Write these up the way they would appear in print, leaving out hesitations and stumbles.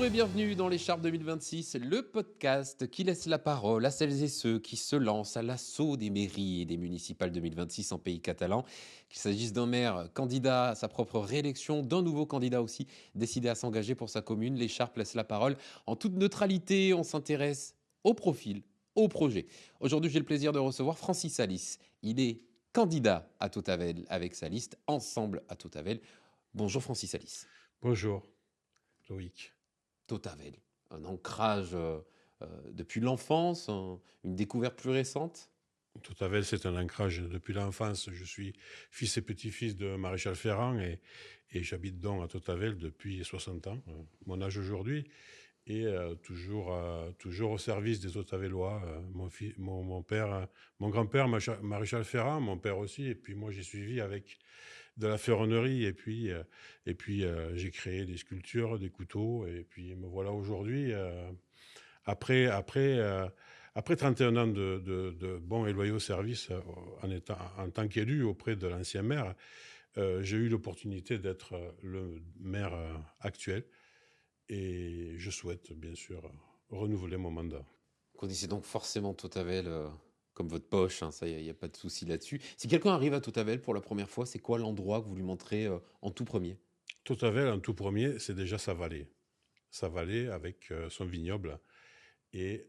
et bienvenue dans l'Écharpe 2026, le podcast qui laisse la parole à celles et ceux qui se lancent à l'assaut des mairies et des municipales 2026 en pays catalan. Qu'il s'agisse d'un maire candidat à sa propre réélection, d'un nouveau candidat aussi décidé à s'engager pour sa commune, l'Écharpe laisse la parole. En toute neutralité, on s'intéresse au profil, au projet. Aujourd'hui, j'ai le plaisir de recevoir Francis Salis. Il est candidat à Tautavel avec sa liste Ensemble à Tautavel. Bonjour Francis Salis. Bonjour, Loïc. Tautavel, un ancrage depuis l'enfance, une découverte plus récente. Tautavel, c'est un ancrage depuis l'enfance. Je suis fils et petit-fils de maréchal Ferrand et j'habite donc à Tautavel depuis 60 ans, mon âge aujourd'hui, et toujours au service des Tautavellois. Mon père, mon grand-père, maréchal Ferrand, mon père aussi, et puis moi j'ai suivi avec de la ferronnerie, et puis j'ai créé des sculptures, des couteaux, et puis me voilà aujourd'hui. Après 31 ans de bons et loyaux services en tant qu'élu auprès de l'ancien maire, j'ai eu l'opportunité d'être le maire actuel et je souhaite bien sûr renouveler mon mandat. Vous connaissez donc forcément Tautavel comme votre poche, hein, ça, il n'y a pas de souci là-dessus. Si quelqu'un arrive à Tautavel pour la première fois, c'est quoi l'endroit que vous lui montrez en tout premier? Tautavel, en tout premier, c'est déjà sa vallée. Sa vallée avec son vignoble. Et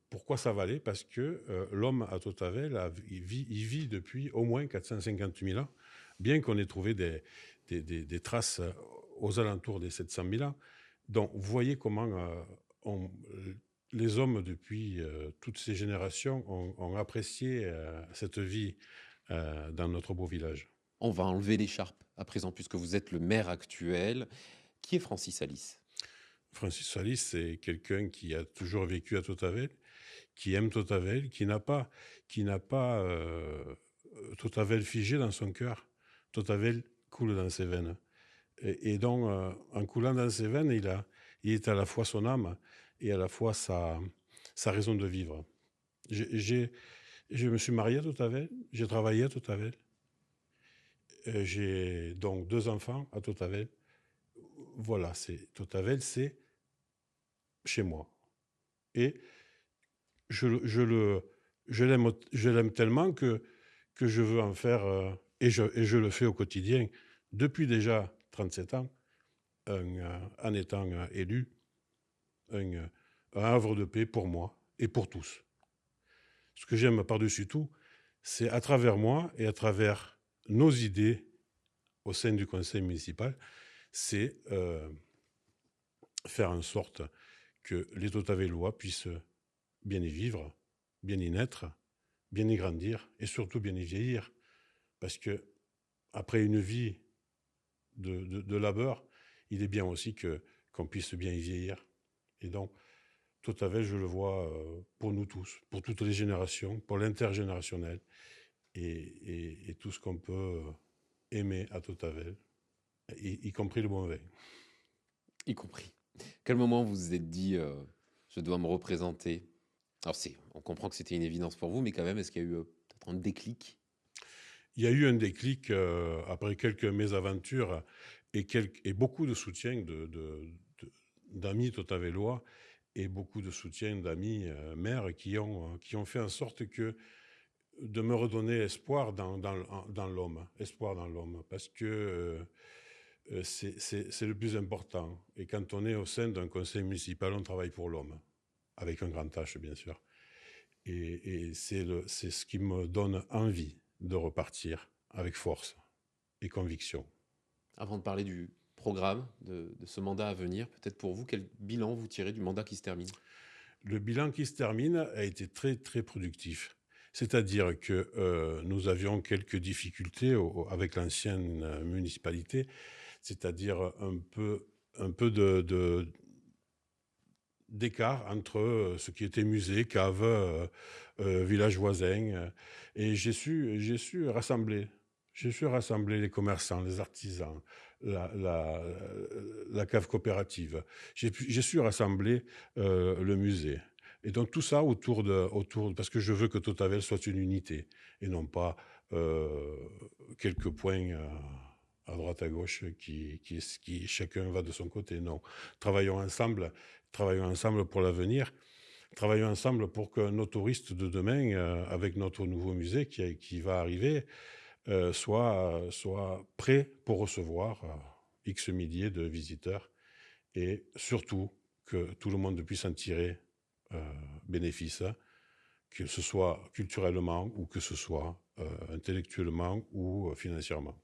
pourquoi sa vallée? Parce que l'homme à Tautavel, il vit depuis au moins 450 000 ans, bien qu'on ait trouvé des traces aux alentours des 700 000 ans. Donc, vous voyez comment les hommes, depuis toutes ces générations, ont apprécié cette vie dans notre beau village. On va enlever l'écharpe à présent, puisque vous êtes le maire actuel. Qui est Francis Salis? Francis Salis, c'est quelqu'un qui a toujours vécu à Tautavel, qui aime Tautavel, qui n'a pas Tautavel figé dans son cœur. Tautavel coule dans ses veines. Et donc, en coulant dans ses veines, il est à la fois son âme et à la fois sa raison de vivre. Je me suis marié à Tautavel, j'ai travaillé à Tautavel, j'ai donc 2 enfants à Tautavel. Voilà, Tautavel, c'est chez moi. Et je, le- je le, je l'aime tellement que je veux en faire, et je le fais au quotidien, depuis déjà 37 ans, en étant élu, un, euh, un havre de paix pour moi et pour tous. Ce que j'aime par-dessus tout, c'est à travers moi et à travers nos idées au sein du conseil municipal, c'est faire en sorte que les Tautavellois puissent bien y vivre, bien y naître, bien y grandir et surtout bien y vieillir. Parce que après une vie de labeur, il est bien aussi qu'on puisse bien y vieillir. Et donc, Tautavel, je le vois pour nous tous, pour toutes les générations, pour l'intergénérationnel et tout ce qu'on peut aimer à Tautavel, y compris le bon vin. Y compris. Quel moment vous vous êtes dit je dois me représenter? Alors on comprend que c'était une évidence pour vous, mais quand même, est-ce qu'il y a eu peut-être un déclic? Il y a eu un déclic après quelques mésaventures et beaucoup de soutien d'amis Tautavellois et beaucoup de soutien d'amis maires qui ont fait en sorte que de me redonner espoir dans l'homme, espoir dans l'homme, parce que c'est le plus important. Et quand on est au sein d'un conseil municipal, on travaille pour l'homme, avec un grand H, bien sûr. Et c'est ce qui me donne envie de repartir avec force et conviction. Avant de parler du programme, de ce mandat à venir, peut-être pour vous, quel bilan vous tirez du mandat qui se termine? Le bilan qui se termine a été très, très productif. C'est-à-dire que nous avions quelques difficultés avec l'ancienne municipalité, c'est-à-dire un peu d'écart entre ce qui était musée, cave, village voisin. Et j'ai su rassembler. J'ai su rassembler les commerçants, les artisans, la, la, la cave coopérative. J'ai su rassembler le musée. Et donc tout ça parce que je veux que Tautavel soit une unité et non pas quelques points à droite, à gauche, qui chacun va de son côté. Non. Travaillons ensemble pour l'avenir. Travaillons ensemble pour que nos touristes de demain, avec notre nouveau musée qui va arriver, soient prêts pour recevoir X milliers de visiteurs et surtout que tout le monde puisse en tirer bénéfice, que ce soit culturellement ou que ce soit intellectuellement ou financièrement.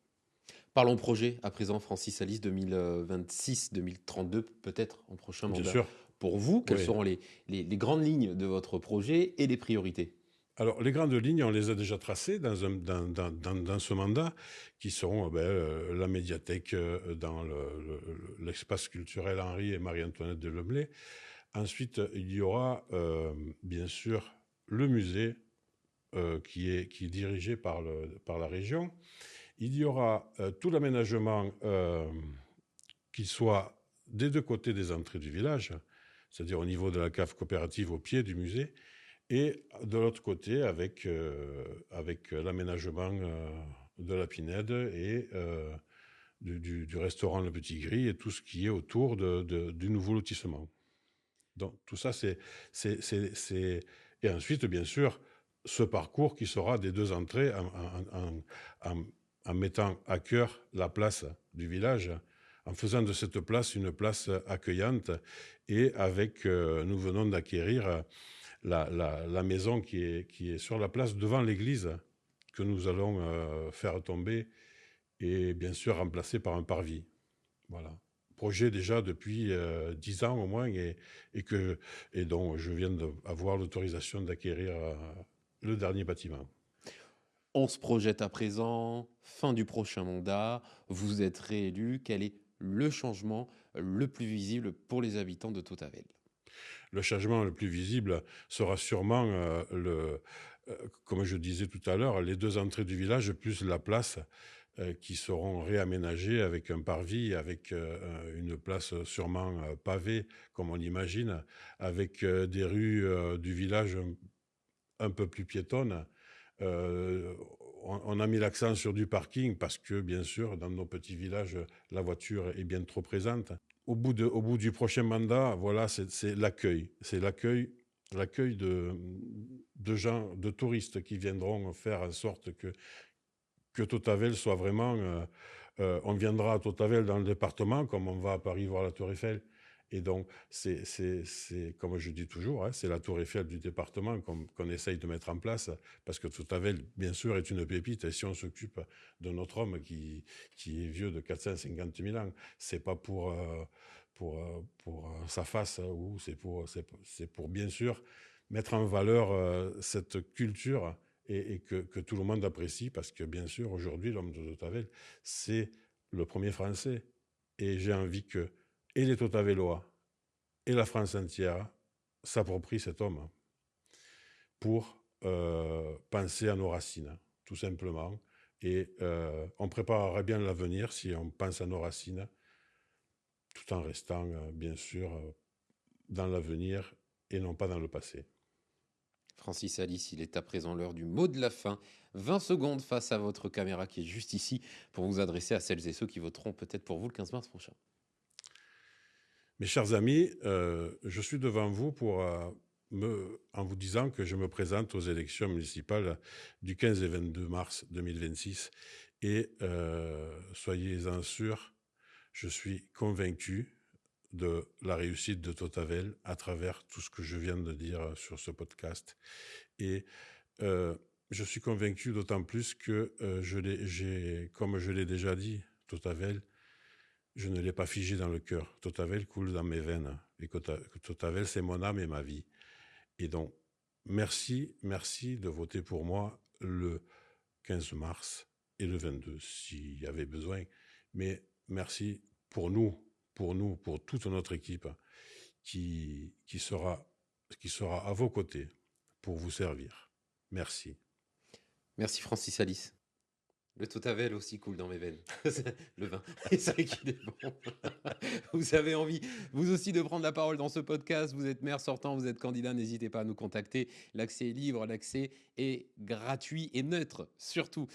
Parlons projet à présent, Francis Alice, 2026-2032, peut-être en prochain Bien mandat. sûr, Pour vous, quelles oui. seront les grandes lignes de votre projet et les priorités? Alors, les grandes lignes, on les a déjà tracées dans ce mandat, qui seront la médiathèque dans l'espace culturel Henri et Marie-Antoinette de Leblay. Ensuite, il y aura bien sûr le musée qui est dirigé par la région. Il y aura tout l'aménagement qu'il soit des deux côtés des entrées du village, c'est-à-dire au niveau de la cave coopérative au pied du musée, et de l'autre côté avec l'aménagement de la Pinède et du restaurant Le Petit Gris et tout ce qui est autour du nouveau lotissement. Donc tout ça, c'est... Et ensuite, bien sûr, ce parcours qui sera des deux entrées en mettant à cœur la place du village, en faisant de cette place une place accueillante et nous venons d'acquérir la maison qui est sur la place devant l'église que nous allons faire tomber et bien sûr remplacer par un parvis. Voilà. Projet déjà depuis 10 ans au moins et dont je viens d'avoir l'autorisation d'acquérir le dernier bâtiment. On se projette à présent, fin du prochain mandat, vous êtes réélu. Quel est le changement le plus visible pour les habitants de Tautavel? Le changement le plus visible sera sûrement, comme je disais tout à l'heure, les deux entrées du village plus la place qui seront réaménagées avec un parvis, avec une place sûrement pavée, comme on l'imagine, avec des rues du village un peu plus piétonnes. Euh, on a mis l'accent sur du parking parce que, bien sûr, dans nos petits villages, la voiture est bien trop présente. Au bout du prochain mandat, voilà, c'est l'accueil. C'est l'accueil de gens, de touristes qui viendront faire en sorte que Tautavel soit vraiment... on viendra à Tautavel dans le département comme on va à Paris voir la Tour Eiffel. Et donc, comme je dis toujours, hein, c'est la Tour Eiffel du département qu'on essaye de mettre en place, parce que Tautavel, bien sûr, est une pépite. Et si on s'occupe de notre homme qui est vieux de 450 000 ans, c'est pas pour sa face, ou c'est pour, bien sûr, mettre en valeur cette culture et que tout le monde apprécie, parce que, bien sûr, aujourd'hui, l'homme de Tautavel, c'est le premier Français. Et j'ai envie que et les Tautavellois et la France entière s'approprient cet homme pour penser à nos racines, tout simplement. Et on préparerait bien l'avenir si on pense à nos racines, tout en restant, bien sûr, dans l'avenir et non pas dans le passé. Francis Alice, il est à présent l'heure du mot de la fin. 20 secondes face à votre caméra qui est juste ici pour vous adresser à celles et ceux qui voteront peut-être pour vous le 15 mars prochain. Mes chers amis, je suis devant vous en vous disant que je me présente aux élections municipales du 15 et 22 mars 2026. Et soyez-en sûrs, je suis convaincu de la réussite de Tautavel à travers tout ce que je viens de dire sur ce podcast. Et je suis convaincu d'autant plus que, comme je l'ai déjà dit, Tautavel, je ne l'ai pas figé dans le cœur. Tautavel coule dans mes veines. Et Tautavel, c'est mon âme et ma vie. Et donc, merci de voter pour moi le 15 mars et le 22, s'il y avait besoin. Mais merci pour nous, pour toute notre équipe qui sera à vos côtés pour vous servir. Merci. Merci Francis Alice. Le Tautavel aussi coule dans mes veines. Le vin. C'est vrai qu'il est bon. Vous avez envie, vous aussi, de prendre la parole dans ce podcast. Vous êtes maire sortant, vous êtes candidat, n'hésitez pas à nous contacter. L'accès est libre, l'accès est gratuit et neutre, surtout.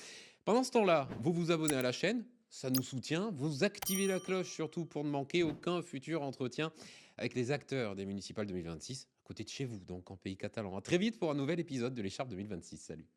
Pendant ce temps-là, vous vous abonnez à la chaîne, ça nous soutient. Vous activez la cloche surtout pour ne manquer aucun futur entretien avec les acteurs des municipales 2026, à côté de chez vous, donc en pays catalan. À très vite pour un nouvel épisode de l'Écharpe 2026. Salut.